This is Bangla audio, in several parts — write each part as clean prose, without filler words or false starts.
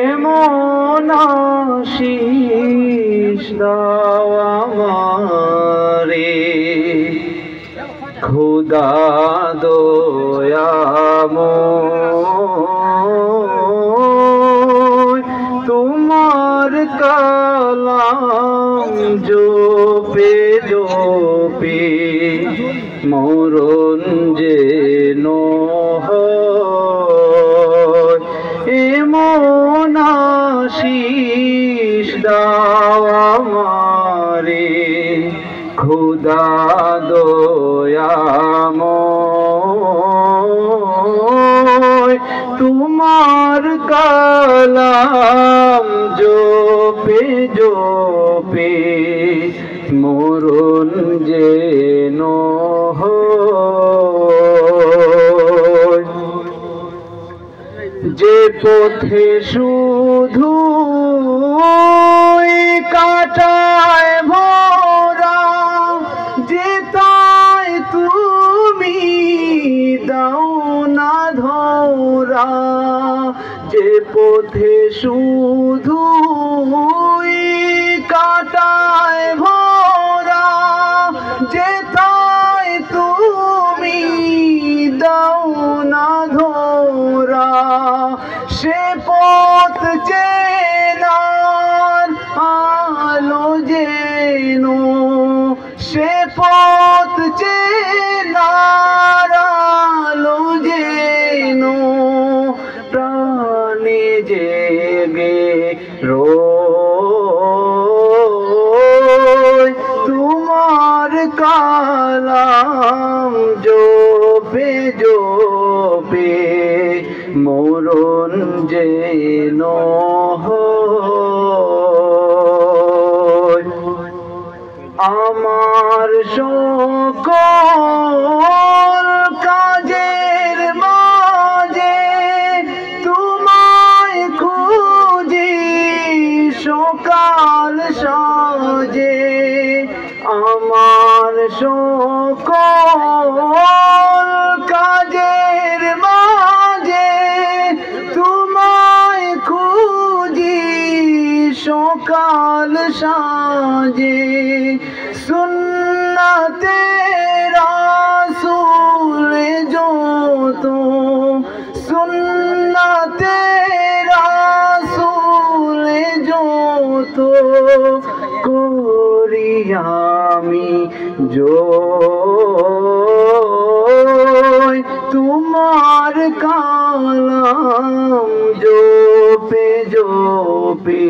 এমন আশিস দাও আমারে খোদা দয়াময় তোমার কালাম জপে জপে মরণ যেন হয় এমন আশিস দাও আমারে খোদা দয়াময় তোমার কালাম জপে জপে মরণ যেন হয় যে পথে শুধু কাটায় ভরা যে তাই তুমি দাও না ধরা যে পথে শুধু কাটায় ভরা যে তাই তুমি দাও না ধরা সে পথ চেনার আলো যেন সে পথ চেনার আলো যেন প্রাণে জেগে রয় তোমার কালাম জপে জপে মরণ যেন হয় আমার সকল কাজের মাঝে তোমায় খুঁজি সকাল সাজে আমার সকল কাজের মাঝে তোমায় খুঁজি সকাল সাজে সুন্নতে রাসূল যত সুন্নতে রাসূল যত করি আমি জয় তোমার কালাম জপে জপে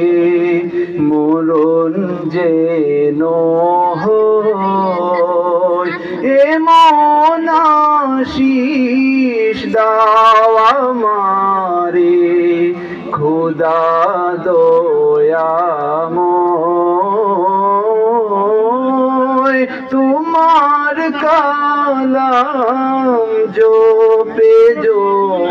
মরণ যেন হয় এমন আশিস দাও আমারে খোদা দয়াময় তোমার কালাম জপে জপে